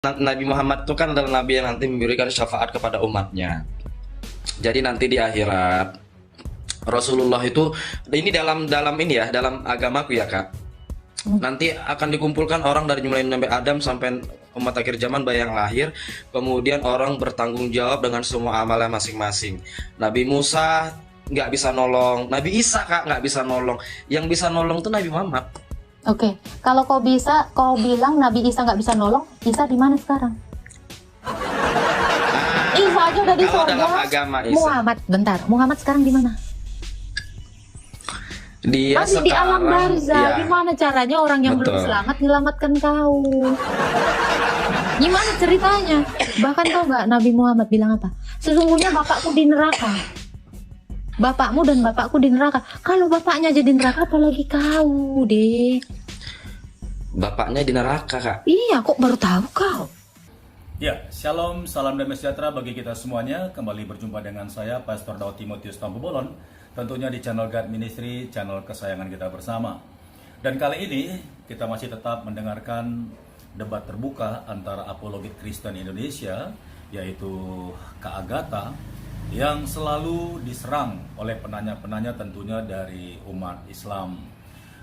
Nabi Muhammad itu kan adalah nabi yang nanti memberikan syafaat kepada umatnya. Jadi nanti di akhirat Rasulullah itu, ini dalam dalam ini ya, dalam agamaku ya Kak. Nanti akan dikumpulkan orang dari mulai Nabi Adam sampai umat akhir zaman bayang lahir, kemudian orang bertanggung jawab dengan semua amalnya masing-masing. Nabi Musa nggak bisa nolong, Nabi Isa Kak nggak bisa nolong, yang bisa nolong tuh Nabi Muhammad. Oke, kalau kau bilang Nabi Isa nggak bisa nolong, Isa di mana sekarang? Isa aja udah di Kalau surga. dalam agama Isa, Muhammad, bentar, Muhammad sekarang di mana? dia Masih di alam sekarang barzah. ya Gimana caranya orang yang belum betul. selamat menyelamatkan kau? Gimana ceritanya? Bahkan tau nggak Nabi Muhammad bilang apa? Sesungguhnya bapakku di neraka. Bapakmu dan bapakku di neraka. Kalau bapaknya jadi neraka, apalagi kau, deh. Bapaknya di neraka Kak. Iya, kok baru tahu kau? Ya, shalom, salam damai sejahtera bagi kita semuanya. Kembali berjumpa dengan saya, Pastor Daud Timotius Tampu Bolon, tentunya di channel God Ministry, channel kesayangan kita bersama. Dan kali ini kita masih tetap mendengarkan debat terbuka antara apologet Kristen Indonesia, yaitu Kak Agatha, yang selalu diserang oleh penanya-penanya tentunya dari umat Islam.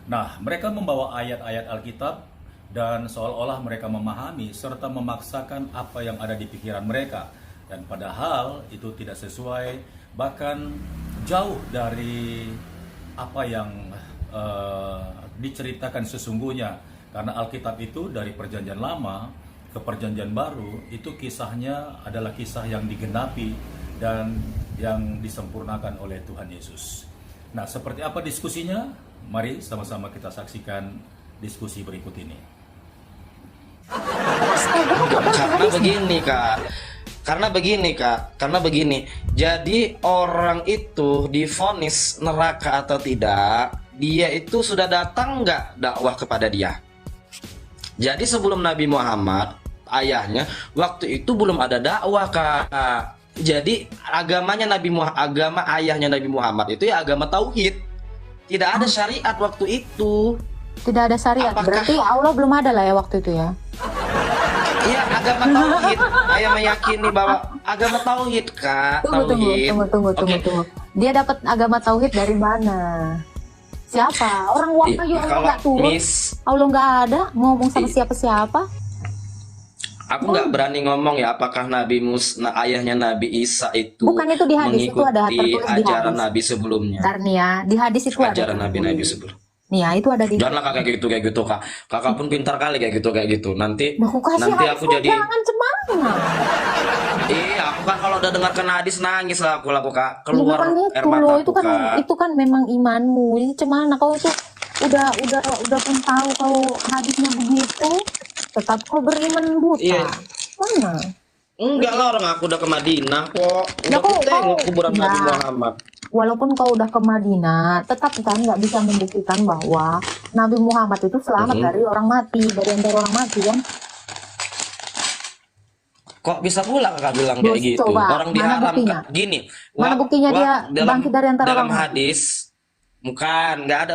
Nah, mereka membawa ayat-ayat Alkitab dan seolah-olah mereka memahami serta memaksakan apa yang ada di pikiran mereka. Dan padahal itu tidak sesuai, bahkan jauh dari apa yang diceritakan sesungguhnya. Karena Alkitab itu dari perjanjian lama ke perjanjian baru, itu kisahnya adalah kisah yang digenapi dan yang disempurnakan oleh Tuhan Yesus. Nah, seperti apa diskusinya? Mari sama-sama kita saksikan diskusi berikut ini. Karena begini, jadi orang itu divonis neraka atau tidak, dia itu sudah datang nggak dakwah kepada dia. Jadi sebelum Nabi Muhammad, ayahnya, waktu itu belum ada dakwah Kak. Jadi agama ayahnya Nabi Muhammad itu ya agama tauhid. Tidak ada syariat waktu itu. Tidak ada syariat. Berarti Allah belum ada lah ya waktu itu ya. Iya, agama tauhid. Saya meyakini bahwa agama tauhid Kak. Tunggu. Dia dapat agama tauhid dari mana? Siapa? Orang wahyu Allah nggak turun. Allah nggak ada ngomong sama siapa-siapa. Aku nggak berani ngomong ya apakah ayahnya Nabi Isa itu Bukan itu di hadis, itu ada mengikuti tertulis di ajaran hadis. Nabi sebelumnya. Karena ya, di hadis itu ada Ajaran tertulis. Nabi sebelum. Nih ya, itu ada di. Janganlah kayak gitu Kak. Kakak pun pintar kali kayak gitu. Nanti Aku kasih nanti hadis aku kok, jadi jangan cemana. iya, aku kan kalau udah dengarkan hadis nangis lah aku Kak. Ya, bukan Keluar gitu air loh, mataku Kak. itu kan memang imanmu. Ini cemana kau itu udah pun tahu kalau hadisnya begitu, tetap kau beriman buta. Iya. Mana? Enggak lah, orang aku udah ke Madinah kok. Udah kok tengok kuburan ya, Nabi Muhammad. walaupun kau udah ke Madinah, tetap kan nggak bisa membuktikan bahwa Nabi Muhammad itu selamat dari orang mati, dari antara orang mati kan? Kok bisa pula Kakak bilang kayak gitu? Coba, Orang mana diharam buktinya? gini. Mana buktinya dia bangkit dari antara dalam orang mati? hadis bukan, nggak ada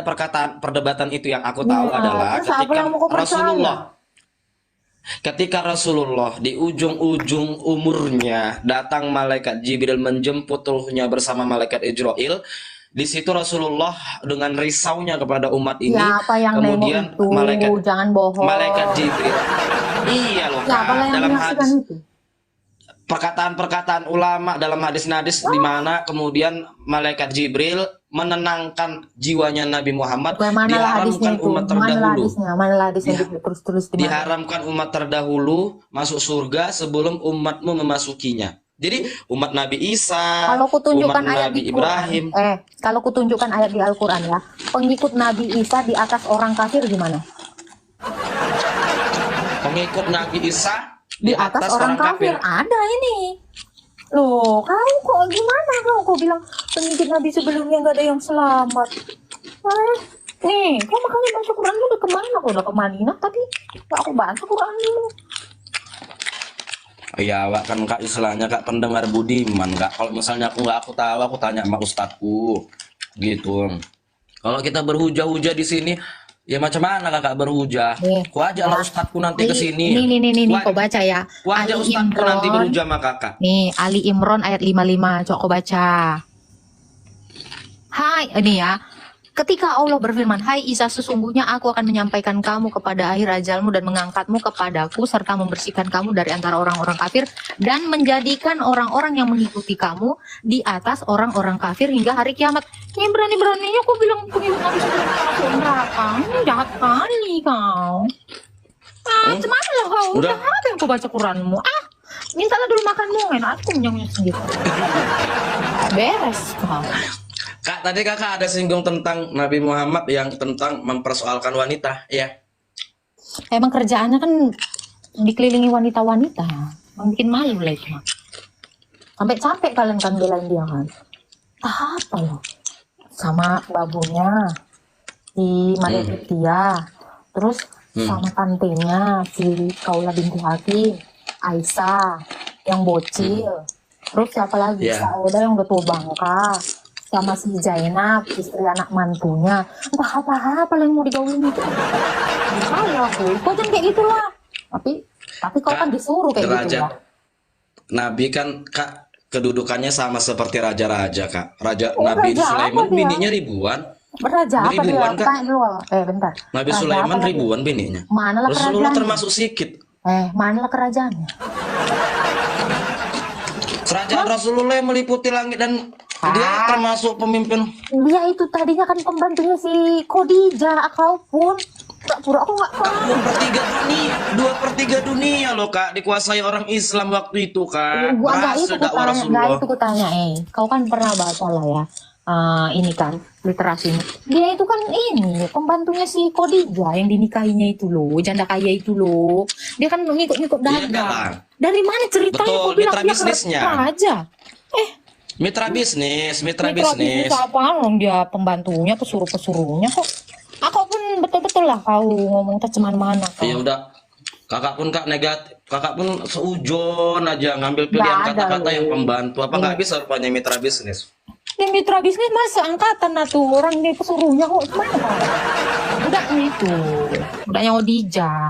perdebatan itu. Yang aku tahu Nah, adalah terus apa yang mau kau percaya? Ketika Rasulullah di ujung-ujung umurnya datang malaikat Jibril menjemput ruhnya bersama malaikat Israel. Di situ Rasulullah dengan risaunya kepada umat ini. Ya, apa yang Kemudian nengok itu? Jangan bohong. malaikat Jibril. Iya loh Ya, Kak, apa yang dalam menyaksikan hadis itu? perkataan-perkataan ulama dalam hadis-hadis di mana kemudian malaikat Jibril menenangkan jiwanya Nabi Muhammad. Mana hadisnya Diharamkan itu? umat terdahulu. Mana hadisnya terus di mana? Diharamkan umat terdahulu masuk surga sebelum umatmu memasukinya. Jadi umat Nabi Isa, Kalau kutunjukkan umat ayat Nabi di Ibrahim. Quran, kalau kutunjukkan ayat di Al-Quran ya, pengikut Nabi Isa di atas orang kafir gimana? Pengikut Nabi Isa Di atas orang kafir. Ada ini. Loh, kau kok gimana kau bilang pengikut Nabi sebelumnya nggak ada yang selamat? Nih, kau makanya baca Quran udah kemana? Kau udah ke Madinah, tapi nggak aku baca Quran dulu. Ya, Wak, kan Kak istilahnya Kak pendengar budiman Kak. Kalau misalnya aku tahu, aku tanya sama ustadku gitu. Kalau kita berhujah-hujah di sini, Ya macam mana kakak berhujah? Nih, Ku ajaklah ya. ustadku nanti ke sini. Nih, Ku, kau baca ya. ku ajak Ali ustadku nanti Imron. berhujah sama kakak. Nih, Ali Imron ayat 55. Coba kau baca. Hai, ini ya. Ketika Allah berfirman, hai Isa, sesungguhnya aku akan menyampaikan kamu kepada akhir ajalmu dan mengangkatmu kepadaku serta membersihkan kamu dari antara orang-orang kafir dan menjadikan orang-orang yang mengikuti kamu di atas orang-orang kafir hingga hari kiamat. Ini berani-beraninya aku bilang pengikut Nabi sebelum masuk neraka. Ini jahat kali kau. Cuman lah kau. Udah. Udah apa yang kau baca Quranmu? Mintalah dulu makanmu. Enak aku punya sendiri. Beres kau. Kak, tadi kakak ada singgung tentang Nabi Muhammad yang tentang mempersoalkan wanita, ya. Emang kerjaannya kan dikelilingi wanita-wanita, bikin malu lah itu. Sampai capek kalian kan belain dia kan. Apa loh? Sama babunya si Maria Cynthia, terus sama tantenya si Kaula binti Hakim, Aisyah yang bocil, terus siapa lagi? Sauda yang udah tua bangka, sama si Zainab, istri anak mantunya. Entah apa-apa yang mau digaulin itu. Salah aku, kau jangan kayak gitu lah. Tapi kau kan disuruh kayak gitu derajat ya. Nabi kan kak kedudukannya sama seperti raja-raja kak. Raja Oh, Nabi raja Sulaiman apa dia? bininya ribuan. Raja apa dia? Ribuan, Kak. Tanya dulu. Bentar. Nabi Raja Sulaiman apa lagi? ribuan bininya. Manalah Rasulullah kerajaannya? termasuk sedikit. Manalah kerajaannya? Kerajaan Rasulullah yang meliputi langit dan dia termasuk pemimpin. Dia itu tadinya kan pembantunya si Khadijah, kau pun pura-pura aku nggak tahu. 2/3 dunia loh kak dikuasai orang Islam waktu itu kak. Gua nggak itu Berhasil dakwah kutanya, Rasulullah. Kau kan pernah baca lah ya. Ini kan literasinya. Dia itu kan ini pembantunya si Khadijah yang dinikahinya itu loh, janda kaya itu loh. Dia kan ngikut-ngikut Iya, dagang. Kak. Dari mana ceritanya Betul, kau bilang mitra dia bisnisnya. raja? Mitra bisnis. Mitra bisnis apa dong dia pembantunya, pesuruh-pesuruhnya kok. Aku pun betul-betul lah kau ngomong tercemana-mana kau. Ya udah, kakak pun kak negatif, kakak pun seujon aja ngambil pilihan Nggak ada kata-kata loh. yang pembantu. Apa nggak bisa rupanya mitra bisnis? Dia mitra bisnis masa angkatan lah tuh orang dia pesuruhnya kok gimana? Budaknya itu, budaknya Khadijah.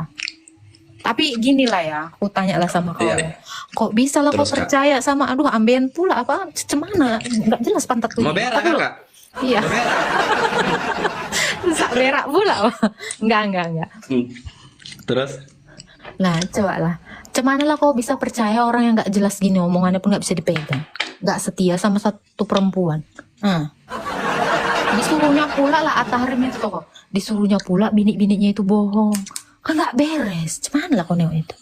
Tapi gini lah ya, aku tanya lah sama kau. Iya. Kok bisa lah kau Terus, Kak. percaya sama amben pula apa? Cemana? Nggak jelas pantat tuh. Mau berak kakak? Iya. Mau berak? Sak berak pula. Enggak. Terus? Nah, coba lah. Cemana lah kau bisa percaya orang yang nggak jelas gini omongannya pun nggak bisa dipegang, nggak setia sama satu perempuan. Disuruhnya pula lah Atta Harim itu kok. Disuruhnya pula bini-bininya itu bohong. Kan nggak beres. Cemana lah kau nengok itu?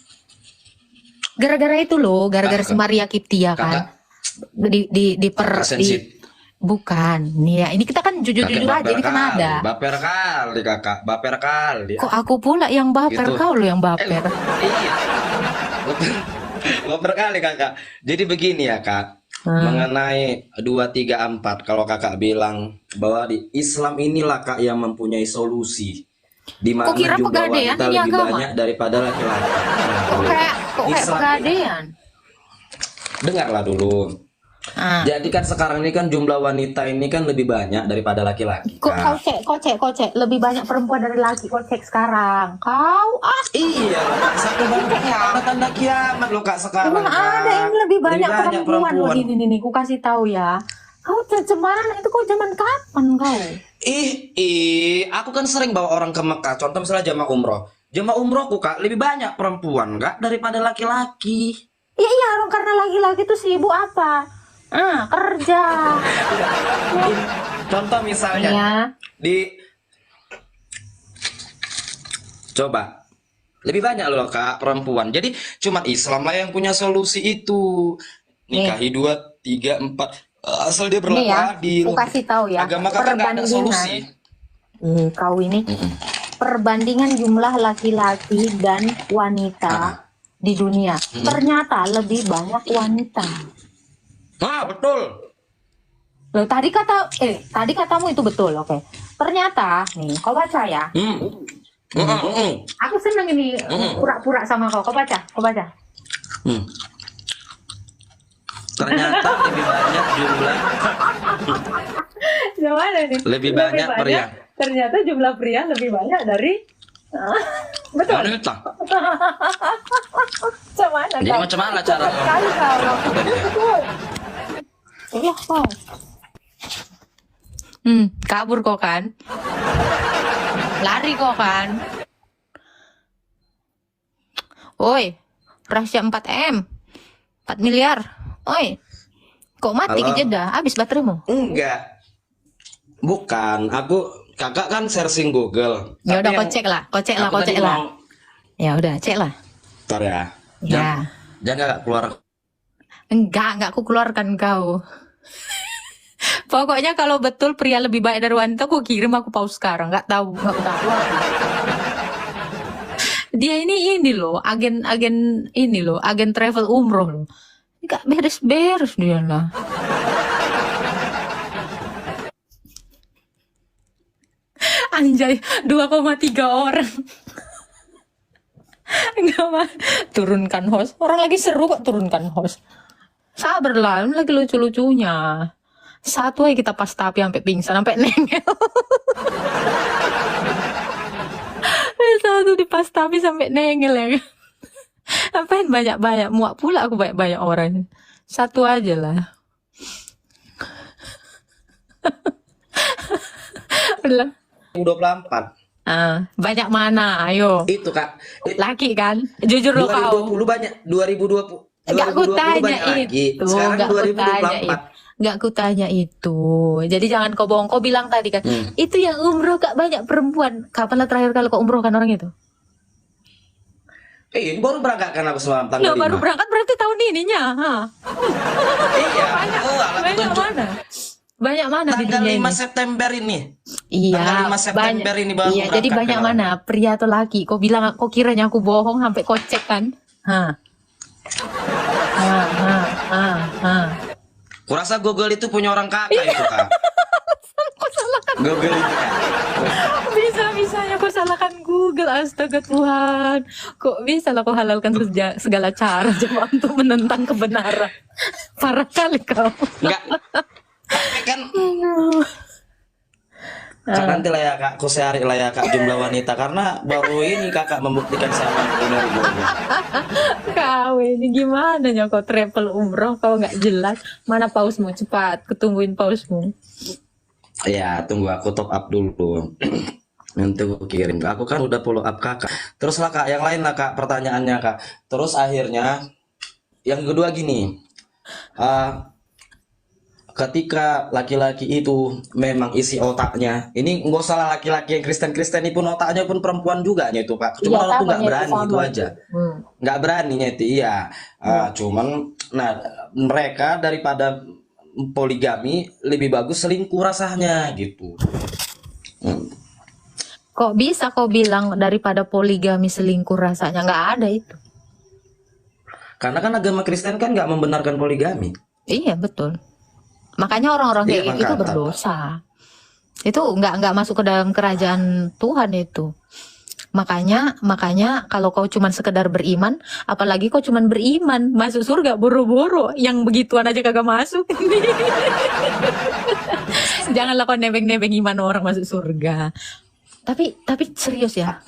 Gara-gara itu loh, gara-gara si Maria Cynthia kan. Kakak sensitif. Bukan. Nih ya, ini kita kan jujur-jujur aja, ini kan ada. Baper kali kakak, baper kali. Kok aku pula yang baper, Gitu. kau lo yang baper. Iya. Baper kali kakak. Jadi begini ya kak. Mengenai 2, 3, 4, kalau kakak bilang bahwa di Islam inilah kak yang mempunyai solusi, di mana Kok kira jumlah pegadaian wanita ini lebih agama? banyak daripada laki-laki. Kok kayak Islam- pegadaian. Dengarlah dulu. Ah. Jadi kan sekarang ini kan jumlah wanita ini kan lebih banyak daripada laki-laki. Kok Kak. kau cek lebih banyak perempuan dari laki, kau cek sekarang. Iya, Kak. Satu banding tanda kiamat loh kak sekarang. Emang Kak. ada yang lebih banyak perempuan loh. Ini ku kasih tahu ya. Kau cemana itu kau zaman kapan kau? Aku kan sering bawa orang ke Mekah. Contoh misalnya jamaah umroh. Jamaah umrohku kak lebih banyak perempuan kak daripada laki-laki. Iya orang karena laki-laki itu sibuk apa? Kerja. Contoh misalnya Iya. Coba lebih banyak loh kak perempuan. Jadi cuma Islam lah yang punya solusi itu. Nikahi 2, 3, 4. Asal dia berlaku Ini ya, adil. aku kasih tahu ya. Agama kakak nggak ada solusi. Kau ini perbandingan jumlah laki-laki dan wanita di dunia. Ternyata lebih banyak wanita. Betul. Loh, tadi katamu itu betul, oke. Ternyata, nih, kau baca ya. Aku seneng ini pura-pura sama kau. Kau baca. Ternyata lebih banyak jumlah Gimana nih? lebih banyak pria. Ternyata jumlah pria lebih banyak dari betul. Wanita. Macam mana Jadi kau? macam mana cara Kali kau. Betul. Iya kau. Kabur kok kan? Lari kok kan? Oi, rahasia 4M. 4 miliar. Oi. Kok mati Halo? jeda? Habis bateraimu? Enggak. Bukan, kakak kan searching Google. Ya udah Tapi kau yang cek lah, kau cek lah, aku kau tadi cek lah. mau- Ya udah, cek lah. Bentar ya. Ya. Jangan kakak keluar. Enggak aku keluarkan kau. Pokoknya kalau betul pria lebih baik dari wanita, aku kirim, aku pause sekarang. Nggak tahu, nggak tahu. Dia ini loh, agen ini loh, agen travel umroh loh. Nggak beres-beres dia lah. Anjay, 2,3 orang. Enggak mah. Turunkan host. Orang lagi seru kok turunkan host. Sabarlah, ini lagi lucu-lucunya. Satu aja kita pas tapi sampai pingsan, sampai nengel. Satu di pas tapi sampai nengel ya kan. Apain banyak-banyak, muak pula aku banyak-banyak orang. Satu aja lah. Udah. 2024. Banyak mana? Ayo. Itu Kak. Laki kan? Jujur lo kau. 2020 banyak. 2020. Enggak ku 2020 tanya banyak lagi. itu. Sekarang Enggak ku tanya 2024. itu. Enggak ku tanya itu. Jadi jangan kau bohong. Kau bilang tadi kan, itu yang umroh gak banyak perempuan. Kapan lah terakhir kali kau umroh kan orang itu? Ini baru berangkat kan aku semalam tanggal Loh, baru 5. berangkat berarti tahun ininya. Iya. Banyak, Oh, alat banyak tunjuk. mana? Banyak mana di Tanggal dunia 5 ini? September ini. Iya, Tanggal 5 September ini baru iya, jadi berangkat banyak kan mana? Pria atau laki? Kau bilang, kau kiranya aku bohong sampai kau cek kan? Kurasa Google itu punya orang kakak itu Kak. Kau salahkan Google itu Kak. bisa-bisanya kau salahkan Google. Astaga Tuhan. Kok bisa lah kau halalkan segala cara cuma untuk menentang kebenaran. Parah kali kau. Enggak. Tapi kan nanti lah ya Kak, aku cari lah ya Kak jumlah wanita karena baru ini Kakak membuktikan sama benar Google. Kau ini gimana ya kau travel umroh kau nggak jelas. Mana pausmu? Cepat, ketungguin pausmu. Ya, tunggu aku top up dulu. Nanti aku kirim. Aku kan udah follow up Kakak. Terus lah Kak, yang lain lah Kak pertanyaannya Kak. Terus akhirnya yang kedua gini. Ketika laki-laki itu memang isi otaknya, ini nggak salah laki-laki yang Kristen ini pun otaknya pun perempuan juga itu Pak. Cuma Iya, orang tuh sama, nggak itu berani sama. itu aja, nggak berani nyeti iya. Cuman, nah mereka daripada poligami lebih bagus selingkuh rasanya gitu. Kok bisa kau bilang daripada poligami selingkuh rasanya? Nggak ada itu. Karena kan agama Kristen kan nggak membenarkan poligami. Iya betul. Makanya orang-orang kayak Iya, gitu itu makanya. berdosa. Itu nggak masuk ke dalam kerajaan Tuhan itu. Makanya kalau kau cuman sekedar beriman, apalagi kau cuman beriman, masuk surga boro-boro, yang begituan aja kagak masuk. Janganlah kau nebeng-nebeng iman orang masuk surga. Tapi serius ya.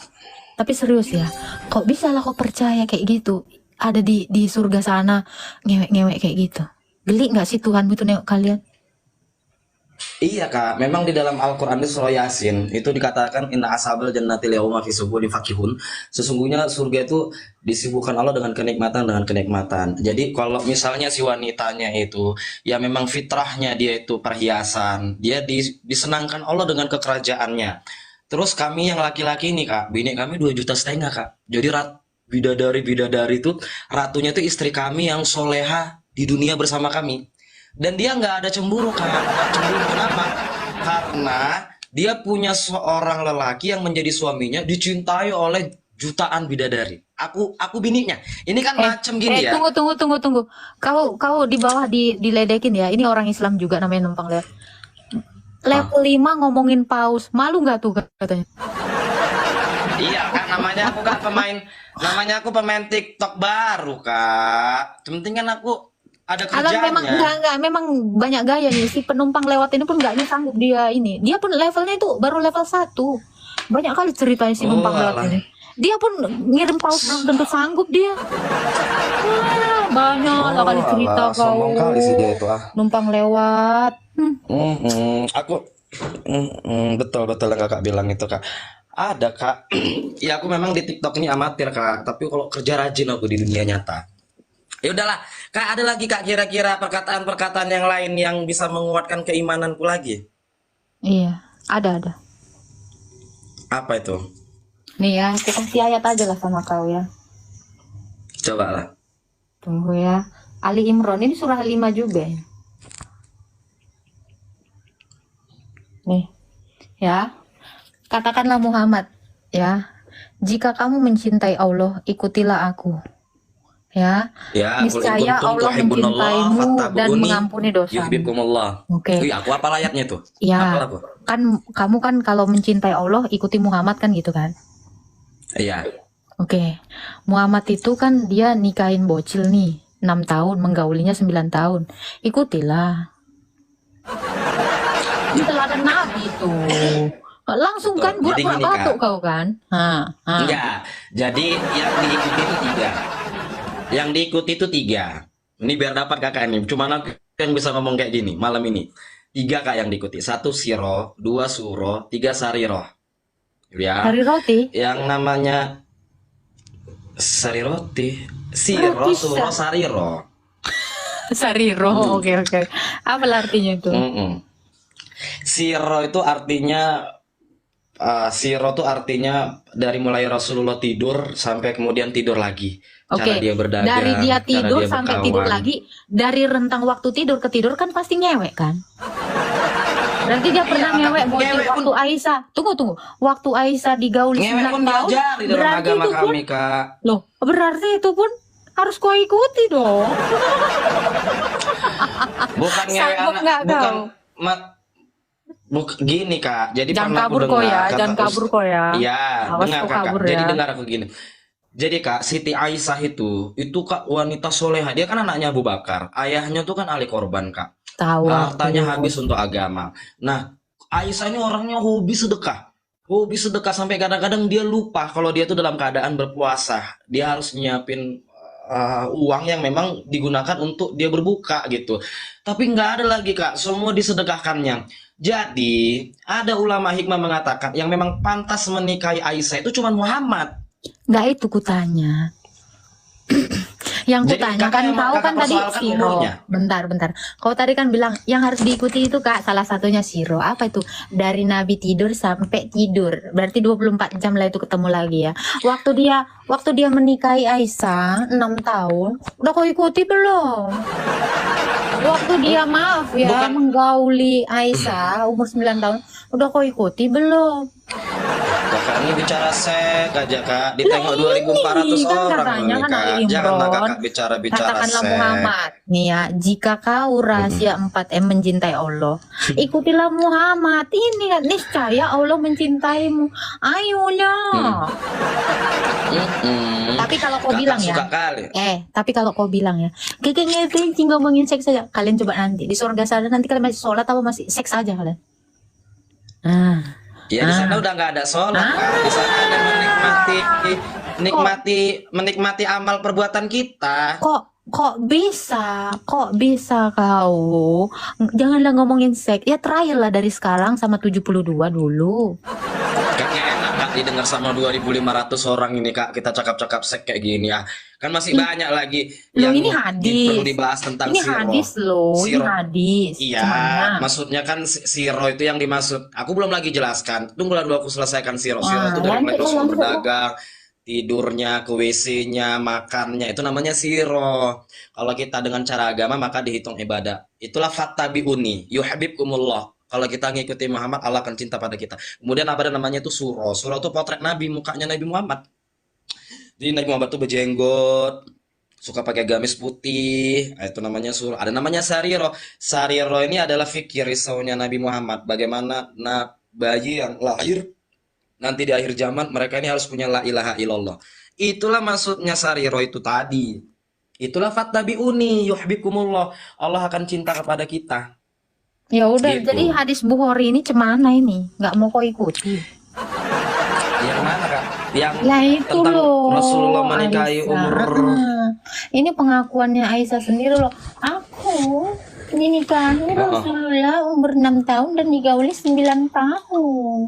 Tapi serius ya. Kok bisa lah kau percaya kayak gitu? Ada di surga sana ngewek-ngewek kayak gitu. Geli nggak sih Tuhan itu nengok kalian? Iya Kak, memang di dalam Al-Quran di surah Yasin itu dikatakan inna ashabal jannati yauma fi subuhin fakihun. Sesungguhnya surga itu disibukkan Allah dengan kenikmatan. Jadi kalau misalnya si wanitanya itu ya memang fitrahnya dia itu perhiasan, dia disenangkan Allah dengan kekerajaannya. Terus kami yang laki-laki ini Kak, bini kami 2,5 juta Kak. Jadi bidadari itu ratunya itu istri kami yang soleha di dunia bersama kami. Dan dia nggak ada cemburu Kak. Nggak cemburu kenapa? Karena dia punya seorang lelaki yang menjadi suaminya dicintai oleh jutaan bidadari. Aku bininya. Ini kan macem gini ya. Tunggu. Kau di bawah diledekin ya. Ini orang Islam juga namanya numpang lihat. Level 5 ngomongin paus. Malu nggak tuh katanya? Iya kan namanya aku pemain TikTok baru Kak. Penting kan aku ada Alan memang kerjanya. memang banyak gaya nih si penumpang lewat ini pun nggak sanggup dia ini. Dia pun levelnya itu baru level 1. Banyak kali ceritanya si Oh numpang lewat alah. ini. Dia pun ngirim paus belum tentu sanggup dia. Wah, banyak lah kali Oh cerita alah, sombong kali sih kau. dia itu ah. Numpang lewat. Aku betul betul yang kakak bilang itu kak. Ada kak. Ya aku memang di TikTok ini amatir kak. Tapi kalau kerja rajin aku di dunia nyata. Ya udahlah, kak ada lagi kak kira-kira perkataan-perkataan yang lain yang bisa menguatkan keimananku lagi. Iya, ada. Apa itu? Nih ya, aku kasih ayat aja lah sama kau ya. Coba lah. Tunggu ya. Ali Imran ini surah 5 juga ya. Nih, ya. Katakanlah Muhammad, ya. Jika kamu mencintai Allah, ikutilah aku. Ya, Ya, qul in niscaya kuntum Allah tuhibbunallah mencintaimu dan fattabi'uni mengampuni dosamu. yuhibbukumullah. Oke. Iya, aku apa ayatnya tuh? Apa Ya, aku? kan kamu kan kalau mencintai Allah ikuti Muhammad kan gitu kan? Iya. Oke. Muhammad itu kan dia nikahin bocil nih, 6 tahun, menggaulinya 9 tahun. Ikutilah. Ini teladan Nabi tuh. Langsung Betul. kan Jadi burak-burak gini, Kak. batuk kau kan? Enggak. Jadi yang diikuti itu 3. Yang diikuti itu 3. Ini biar dapat kakak ini. Cuma aku yang bisa ngomong kayak gini malam ini. 3 kak yang diikuti. 1 siro, 2 suro, 3 sariroh. Ya. Hari roti. Yang namanya sari roti. Siro, Roti suro, sariro. Sariro. Oke. Apa artinya itu? Siro itu artinya siro itu artinya dari mulai Rasulullah tidur sampai kemudian tidur lagi. Cara Oke. dia berdagang, Dari dia cara tidur dia sampai berkawan. tidur lagi, dari rentang waktu tidur ke tidur kan pasti ngewek kan? Berarti dia pernah Iya, ngewek bocil ngewek pun- waktu Aisyah. Tunggu. Waktu Aisyah digauli Ngewek 9 pun tahun, diajari dalam berarti agama itu pun kami, Kak. loh, berarti itu pun harus kau ikuti dong. Bukan ngewek Sanggup anak, nggak bukan kau? gini, Kak. Jadi Jangan pernah aku kabur kau dengar ya, kata jangan kabur kau ya. Iya, Awas dengar kau Kakak. kabur Jadi ya. dengar aku gini. Jadi Kak, Siti Aisyah itu Kak wanita soleha. Dia kan anaknya Abu Bakar. Ayahnya tuh kan ahli korban, Kak. Tahu Hartanya aku. habis untuk agama. Nah, Aisyah ini orangnya hobi sedekah. Hobi sedekah sampai kadang-kadang dia lupa kalau dia tuh dalam keadaan berpuasa. Dia harus nyiapin uang yang memang digunakan untuk dia berbuka gitu. Tapi nggak ada lagi Kak, semua disedekahkannya. Jadi, ada ulama hikmah mengatakan yang memang pantas menikahi Aisyah itu cuma Muhammad. Nggak itu kutanya. Yang Jadi, kutanya kakak kan yang tahu kakak kan tadi persoalkan siro. umurnya. Bentar. Kau tadi kan bilang yang harus diikuti itu Kak, salah satunya siro. Apa itu? Dari Nabi tidur sampai tidur. Berarti 24 jam lah itu ketemu lagi ya. Waktu dia menikahi Aisyah 6 tahun, udah kau ikuti belum? Waktu dia maaf ya Bukan. menggauli Aisyah umur 9 tahun, udah kau ikuti belum? Kakak ini bicara seks aja Kak, ditengok 2.400 Ini kan orang katanya loh, kan Kak. Ali Janganlah Imran. Kakak bicara-bicara Katakanlah seks. Muhammad nih ya, jika kau rahasia 4M mencintai Allah, ikutilah Muhammad. Ini kan niscaya Allah mencintaimu. Ayolah. Tapi kalau kau Kakak bilang suka ya, kali. tapi kalau kau bilang ya, kayaknya tinggal ngomongin seks saja. Kalian coba nanti di surga sana nanti kalian masih sholat atau masih seks aja kalian? Ya di sana udah nggak ada sholat Kak. Di sana ada menikmati amal perbuatan kita. Kok bisa kau? Janganlah ngomongin seks. Ya trial lah dari sekarang sama 72 dulu. Kayaknya enak Kak didengar sama 2.500 orang ini Kak. Kita cakap-cakap seks kayak gini ya. Kan masih banyak lagi Loh, yang ini hadis. perlu dibahas tentang Ini siro. hadis loh, ini Siro. hadis. Iya, Gimana? maksudnya kan siro itu yang dimaksud. Aku belum lagi jelaskan. Tunggulah dulu aku selesaikan siro. Siro Wah, itu dari mulai lanjut, Rasul lanjut. berdagang, tidurnya, ke WC-nya, makannya. Itu namanya siro. Kalau kita dengan cara agama maka dihitung ibadah. Itulah fattabi'uni, yuhibbukumullah. Kalau kita ngikuti Muhammad, Allah akan cinta pada kita. Kemudian apa namanya itu suro. Suro itu potret Nabi, mukanya Nabi Muhammad. Jadi Nabi Muhammad itu berjenggot, suka pakai gamis putih. Itu namanya suro. Ada namanya sariro. Sariro ini adalah fikir risaunya Nabi Muhammad. Bagaimana bayi yang lahir nanti di akhir zaman mereka ini harus punya la ilaha illallah. Itulah maksudnya sariro itu tadi. Itulah fattabi'uni yuhibbukumullah. Allah akan cinta kepada kita. Ya udah, Gitu. jadi hadis Bukhari ini cemana ini? Nggak mau kau ikuti? Yang mana Kak? Yang Lah itu tentang loh, Rasulullah menikahi Aisyah. umur Ini pengakuannya Aisyah sendiri loh. Aku dinikahi Rasulullah umur 6 tahun dan digauli 9 tahun.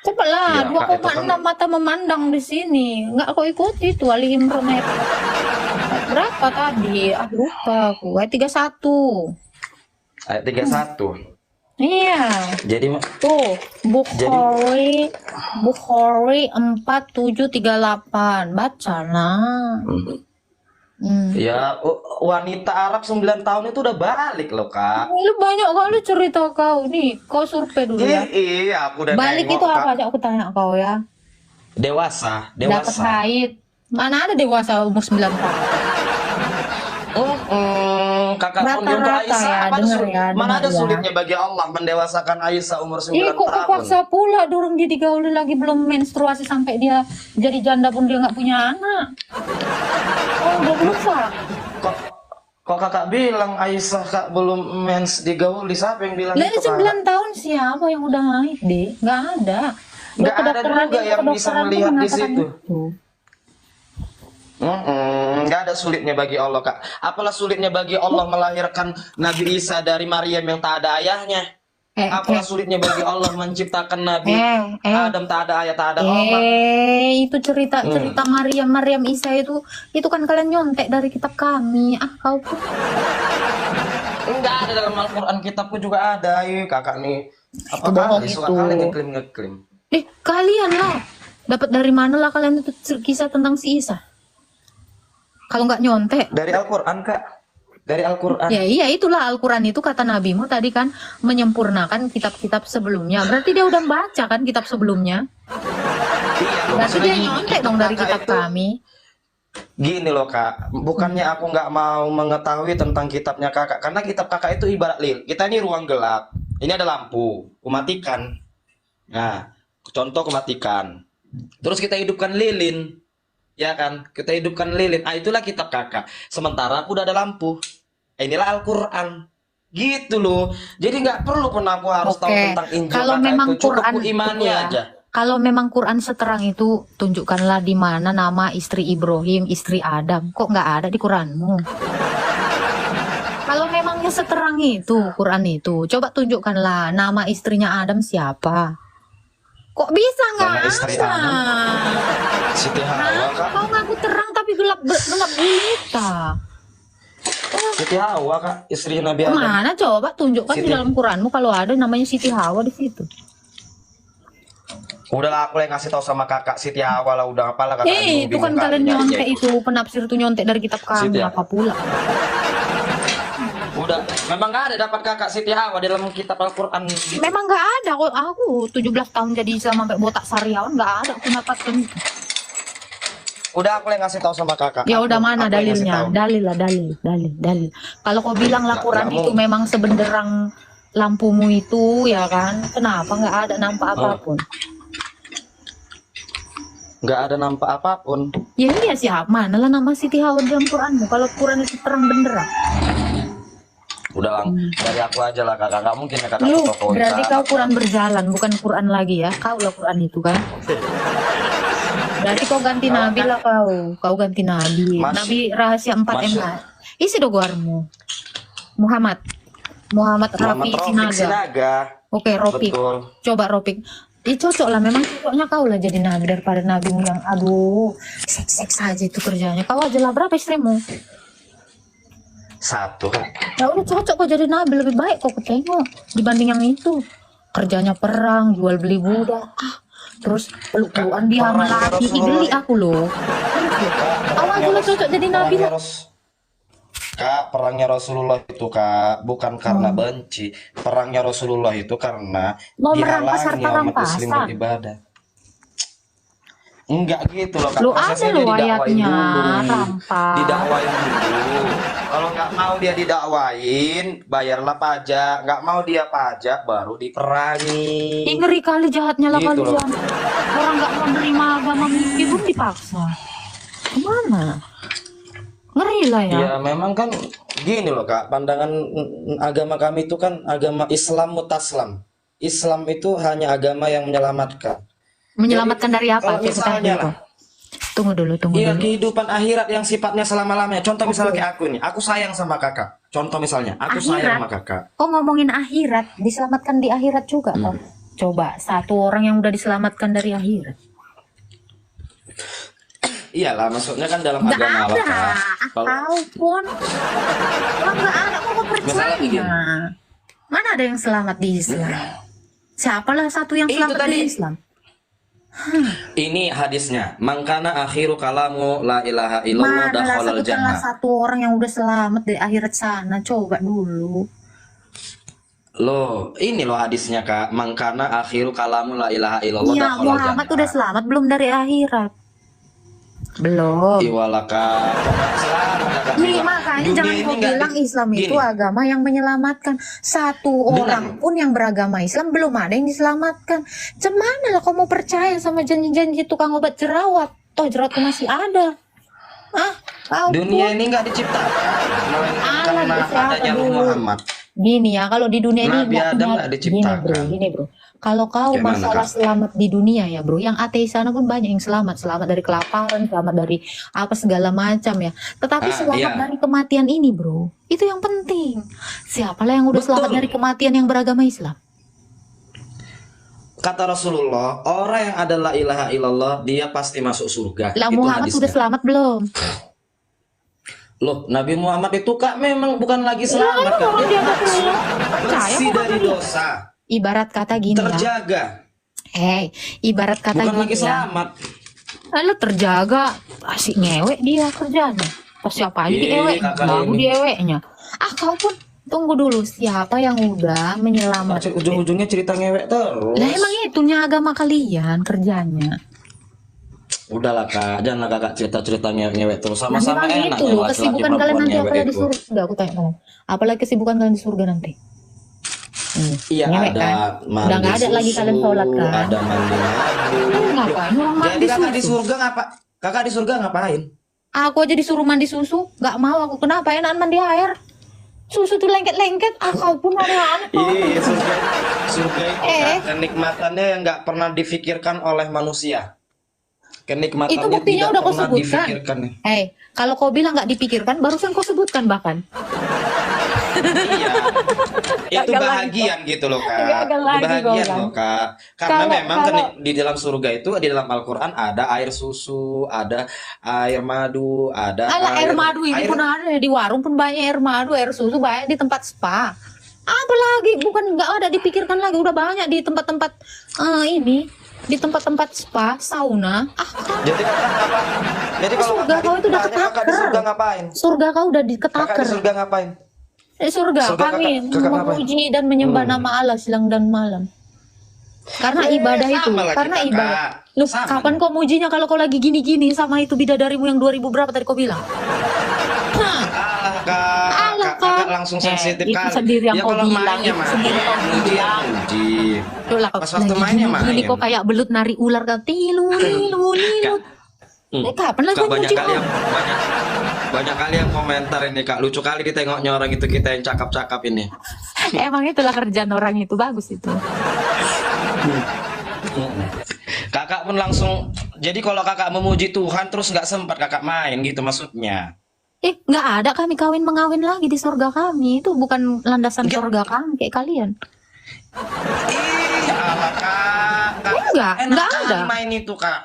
Coba lah, Iya, Kak, itu 2,6 mata memandang di sini. Nggak kau ikuti itu Ali Imran ayat berapa tadi? Lupa aku. Ayat 31. ayat 31. Iya. Jadi Tuh, Bukhari 4738. Baca lah. ya wanita Arab 9 tahun itu udah balik loh Kak. Lu banyak kali cerita kau nih. Kau survei dulu ya. Iya, aku udah Balik nengok, itu Kak. apa aja aku tanya kau ya. Dewasa, Dapat dewasa. haid. Mana ada dewasa umur 9 tahun? Kakak pun Rata-rata untuk Aisyah, ya, mana denger ya, mana ada denger ya. sulitnya bagi Allah mendewasakan Aisyah umur 9 Ih, kok tahun. kepaksa pula dorong dia digauli lagi belum menstruasi sampai dia jadi janda pun dia nggak punya anak. Oh, udah rusak. Kok kakak bilang Aisyah Kak belum mens digauli? Siapa yang bilang Lah itu 9 tahun siapa yang udah haid deh? Nggak ada. Nggak ada Kedokteran juga yang bisa kedokteran tuh melihat di mengatakan situ. itu. Nggak ada sulitnya bagi Allah Kak. Apalah sulitnya bagi Allah melahirkan Nabi Isa dari Maryam yang tak ada ayahnya. Apalah sulitnya bagi Allah menciptakan Nabi Adam tak ada ayah, tak ada omak. Itu cerita Maryam Isa itu kan kalian nyontek dari kitab kami. Kau pun. Enggak ada dalam Al-Quran, kitab pun juga ada. Ayo kakak nih, apa Bohong kali suka itu. kali ngeklaim. Kalian lah. Dapat dari mana lah kalian itu kisah tentang si Isa? Kalau nggak nyontek. Dari Al-Quran Kak, dari Al-Quran. Ya iya, itulah Al-Quran itu kata nabimu tadi kan menyempurnakan kitab-kitab sebelumnya. Berarti dia udah baca kan kitab sebelumnya. Iya, Berarti maksudnya dia gini, nyontek dong dari kakak kitab itu- kami. Gini loh Kak, bukannya aku nggak mau mengetahui tentang kitabnya kakak, karena kitab kakak itu ibarat lil. Kita ini ruang gelap, ini ada lampu, kumatikan. Nah, contoh kumatikan. Terus kita hidupkan lilin, ya kan? Kita hidupkan lilin. Itulah kitab kakak. Sementara aku udah ada lampu. Inilah Al-Quran. Gitu loh. Jadi nggak perlu pun aku harus tahu Oke, tentang Injil kalau kakak memang itu. Cukup Quran ku imani ya. aja. Kalau memang Quran seterang itu, tunjukkanlah di mana nama istri Ibrahim, istri Adam. Kok nggak ada di Quranmu? Kalau memangnya seterang itu Quran itu, coba tunjukkanlah nama istrinya Adam siapa. Kok bisa nggak Nama istri ada? Siti Hawa Kak. Kau ngaku terang tapi gelap gulita. Siti Hawa Kak, istri Nabi Adam. Mana coba tunjukkan di Siti. dalam Quranmu kalau ada namanya Siti Hawa di situ. Udahlah aku yang ngasih tahu sama kakak Siti Hawa lah, udah apalah kakak. Itu kan kalian nyontek itu, penafsir itu nyontek dari kitab kami Siti ya? apa pula. Udah, memang nggak ada dapat kakak Siti Hawa dalam kitab Al-Quran. Memang nggak ada kok, aku 17 tahun jadi Islam sampai botak sariawan nggak ada aku dapatkan. Udah aku yang ngasih tahu sama kakak. Ya udah, mana Aku yang ngasih dalilnya? tahu. Dalil lah, dalil. Kalau kau bilang lah Quran nggak itu mau. memang sebenderang lampumu itu ya kan, kenapa nggak ada nampak apapun? Nggak ada nampak apapun. Ya iya siapa? Mana lah nama Siti Hawa dalam Quranmu? Kalau Quran itu terang benderang. Udah lang, dari aku aja lah kakak. Nggak mungkin ya kakak Lu foto-foto. berarti kau Quran berjalan, bukan Quran lagi ya? Kau lah Quran itu kan? Berarti kau ganti nabi lah kau ganti nabi. Mas- Nabi rahasia 4M. Isi doguarmu. Muhammad Muhammad Rafi Rafiq Sinaga. Sinaga. Oke, Ropik. Betul. Coba Ropik. Cocok lah, memang cocoknya kau lah jadi nabi daripada nabimu yang aduh seks aja itu kerjanya. Kau aja lah, berapa istrimu? 1. Ya udah cocok kau jadi nabi, lebih baik kau ketengok dibanding yang itu. Kerjanya perang, jual beli budak. Terus peluk-pelukan dia sama Perang laki. Rasulullah. Geli aku loh. Kau aja lah cocok jadi nabi lah. Kak, perangnya Rasulullah itu Kak bukan karena benci. Perangnya Rasulullah itu karena Mau merampas dihalangi harta umat muslim rampasan. beribadah. Enggak gitu loh Kak. Lu Prosesnya ada dia loh didakwain ayatnya, dulu. rampas. Didakwain dulu. Kalau nggak mau dia didakwain, bayarlah pajak. Nggak mau dia pajak, baru diperangi. Ngeri kali jahatnya lah Gitu loh. kalian. Orang nggak mau nerima agama mimpi pun dipaksa. Kemana? Ngeri lah ya. Ya memang kan gini loh Kak, pandangan agama kami itu kan agama Islam mutaslam. Islam itu hanya agama yang menyelamatkan. Menyelamatkan Jadi dari apa? kalau Ceritanya misalnya dulu. lah, Tunggu dulu, tunggu iya dulu. kehidupan akhirat yang sifatnya selama-lamanya. Contoh misalnya Oke. kayak aku nih, aku sayang sama kakak. Contoh misalnya, aku sayang Akhirat. sama kakak. Kok ngomongin akhirat? Diselamatkan di akhirat juga toh. Coba satu orang yang udah diselamatkan dari akhirat. Iyalah, maksudnya kan dalam Nggak agama Allah ada. Kak. Kalau Ataupun kalau nggak ada, kok mau Masalah begini. percaya? Mana ada yang selamat di Islam? Siapalah satu yang Itu selamat di tadi. Islam? Ini hadisnya, mangkana akhiru kalamu la ilaha illallah Manalah dakhalal satu jannah. satu orang yang udah selamat di akhirat sana. Coba dulu. Loh, ini loh hadisnya Kak, mangkana akhiru kalamu la ilaha illallah Iya, dakhalal Muhammad jannah. udah selamat belum dari akhirat? Belum. Iwala Kak. Selamat Kak. Nih makanya Dunia jangan ini kau nggak bilang di- Islam itu gini. agama yang menyelamatkan. Satu orang pun yang beragama Islam belum ada yang diselamatkan. Cemana lah kau mau percaya sama janji-janji tukang obat jerawat? Toh jerawatku masih ada. Ah, kau Dunia ini nggak diciptakan Alah, karena siapa adanya Ruh dulu? Muhammad. Gini ya, kalau di dunia ini Nabi nggak Adam punya- nggak diciptakan. Gini bro. Kalau kau Gimana, masalah Kak? selamat di dunia ya bro, yang ateis sana pun banyak yang selamat dari kelaparan, selamat dari apa segala macam ya. Tetapi selamat Iya. dari kematian ini bro, itu yang penting. Siapalah yang udah selamat Betul. dari kematian yang beragama Islam? Kata Rasulullah, orang yang ada la ilaha illallah, dia pasti masuk surga. Lah Itu Muhammad hadisnya. udah selamat belum? Loh, Nabi Muhammad itu Kak memang bukan lagi selamat Kak. orang Dia dia bersih. Percaya bersih kok dari sama dia. dosa, Ibarat kata gini ya. terjaga, Ibarat kata bukan gini lagi ya. selamat. Lalu terjaga, asik ngewek dia kerjanya. Pas siapa aja Ih, diewek, kakak baru ini. dieweknya. Kau pun tunggu dulu, siapa yang udah menyelamatkan? Ujung-ujungnya cerita ngewek terus. Lah emang itunya agama kalian kerjanya. Udahlah Kak, janganlah Kakak cerita-cerita ngewek terus. Nah, Sama-sama memang enak itu ya loh, laki-laki kesibukan kalian perempuan nanti ngewek apalagi di itu. surga, aku tanya kalian. Apalagi kesibukan kalian di surga nanti? Iya Ngewek, ada kan? mandi Udah nggak ada lagi kalian sholat, kan? ada mandi mandi. Ngapain orang Jadi mandi Kakak di susu? surga ngapa? Kakak di surga ngapain? Aku aja disuruh mandi susu, nggak mau aku. Kenapa? Enakan mandi air. Susu tuh lengket-lengket, kau pun aneh-aneh. Ih, surga itu Eh. Kak, kenikmatannya yang nggak pernah difikirkan oleh manusia. Kenikmatannya Itu buktinya tidak udah kau pernah sebutkan. difikirkan. Kalau kau bilang nggak dipikirkan, barusan kau sebutkan bahkan. Iya. Itu Gagal lagi, bahagian gitu loh Kak. Gagal Itu lagi, bahagian Golan. loh Kak. Karena Kalau- memang di dalam surga itu, di dalam Al-Quran ada air susu, ada air madu, ada Alah, air madu ini pun ada di warung pun banyak air madu, air susu banyak di tempat spa. Apalagi bukan nggak ada dipikirkan lagi, udah banyak di tempat-tempat ini, di tempat-tempat spa, sauna. Jadi kakak apa? Jadi kalau Surga kau itu udah kakak di ketaker. surga ngapain? Surga kau udah Kakak di diketaker. surga ngapain? Surga Surga kami kakak ngapain? memuji dan menyembah nama Allah siang dan malam. Karena ibadah itu, sama lah karena kita, ibadah. Kak. Lu Sama. kapan kau mujinya kalau kau lagi gini-gini sama itu bidadarimu yang 2000 berapa tadi kau bilang? Hah. Alah Kak, Alah, kakak Kak. langsung sensitif Itu kali. sendiri yang Ya kau kalau bilang, mainnya itu main, sendiri kau muji ya bilang. muji. Tuh lah, Pas waktu mainnya gini main. kok kayak belut nari ular kan tilu lilu lilu. Kapan lagi Kak, kau banyak muji kali kau? yang banyak kali yang komentar ini Kak, lucu kali ditengoknya orang itu kita yang cakap-cakap ini. Emang itulah kerjaan orang itu, bagus itu. Kakak pun langsung, jadi kalau kakak memuji Tuhan terus nggak sempat kakak main gitu maksudnya. Nggak ada kami kawin mengawin lagi di surga kami. Itu bukan landasan Nggak. surga kami kayak kalian. Ih, alah Kak, Nggak enak ada. kali main itu Kak.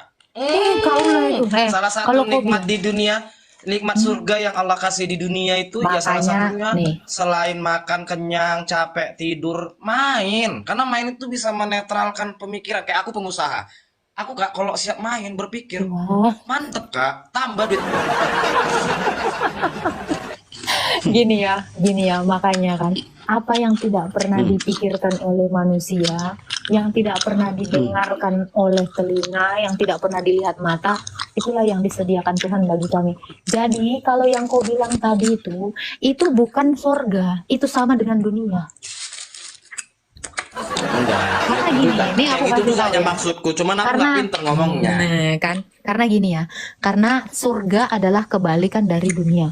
Kau lah itu. Salah satu kalau kau nikmat di dunia, nikmat surga yang Allah kasih di dunia itu ya salah Makanya, satunya nih. selain makan kenyang, capek, tidur, main. Karena main itu bisa menetralkan pemikiran. Kayak aku pengusaha. Aku Kak kalau siap main berpikir, Wah. mantep Kak, tambah duit. gini ya makanya kan apa yang tidak pernah dipikirkan oleh manusia, yang tidak pernah didengarkan oleh telinga, yang tidak pernah dilihat mata, itulah yang disediakan Tuhan bagi kami. Jadi kalau yang kau bilang tadi itu bukan surga, itu sama dengan dunia. enggak. Karena Itu gini, juga. ini aku Yang itu kasih juga tahu aja ya. maksudku, cuman aku Karena nggak pinter ngomongnya. kan, karena gini ya, karena surga adalah kebalikan dari dunia.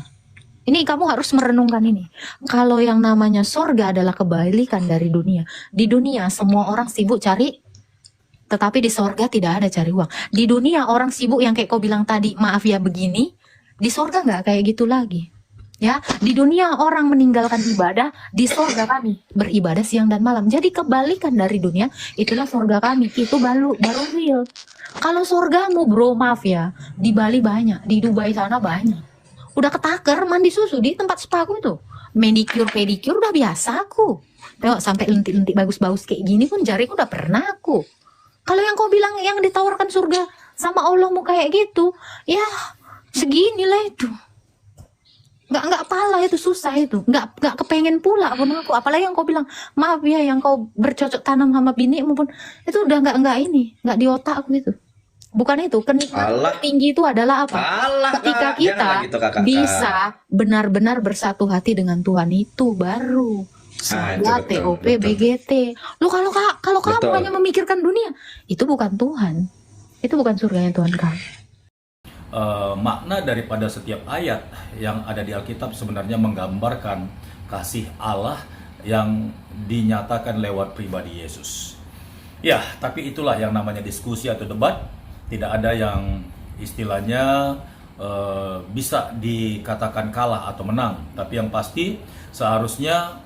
Ini kamu harus merenungkan ini. Kalau yang namanya surga adalah kebalikan dari dunia. Di dunia semua orang sibuk cari, tetapi di surga tidak ada cari uang. Di dunia orang sibuk yang kayak kau bilang tadi, maaf ya begini, di surga nggak kayak gitu lagi. Ya, di dunia orang meninggalkan ibadah, di surga kami beribadah siang dan malam. Jadi kebalikan dari dunia, itulah surga kami. Itu baru real. Kalau surgamu bro, maaf ya, di Bali banyak, di Dubai sana banyak. Udah ketaker mandi susu di tempat spa aku tuh. Manicure, pedicure udah biasa aku. Tengok sampai lentik-lentik bagus-bagus kayak gini pun jariku udah pernah aku. Kalau yang kau bilang yang ditawarkan surga sama Allahmu kayak gitu, ya seginilah itu. Nggak pala itu, susah itu. Nggak kepengen pula pun aku. Apalagi yang kau bilang, maaf ya, yang kau bercocok tanam sama binimu pun itu udah nggak di otak aku itu. Bukan itu, kenikmatan Alah. tertinggi itu adalah apa? Alah, Ketika Kak. kita Janganlah gitu, Kakak. bisa benar-benar bersatu hati dengan Tuhan, itu baru Ah, itu saya betul, TOP betul. BGT. Lu kalau kamu Betul. hanya memikirkan dunia, itu bukan Tuhan. Itu bukan surganya Tuhan kamu. Makna daripada setiap ayat yang ada di Alkitab sebenarnya menggambarkan kasih Allah yang dinyatakan lewat pribadi Yesus. Ya, tapi itulah yang namanya diskusi atau debat. Tidak ada yang istilahnya bisa dikatakan kalah atau menang. Tapi yang pasti seharusnya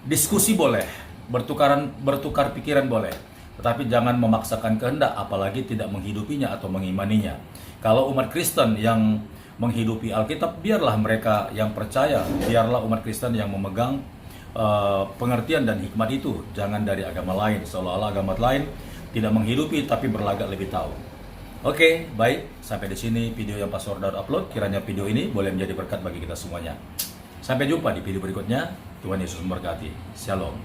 diskusi boleh, bertukar pikiran boleh, tetapi jangan memaksakan kehendak, apalagi tidak menghidupinya atau mengimaninya. Kalau umat Kristen yang menghidupi Alkitab, biarlah mereka yang percaya, biarlah umat Kristen yang memegang pengertian dan hikmat itu, jangan dari agama lain, seolah-olah agama lain tidak menghidupi tapi berlagak lebih tahu. Oke, baik, sampai di sini video yang Pastor Daud upload. Kiranya video ini boleh menjadi berkat bagi kita semuanya. Sampai jumpa di video berikutnya. Tuhan Yesus memberkati. Shalom.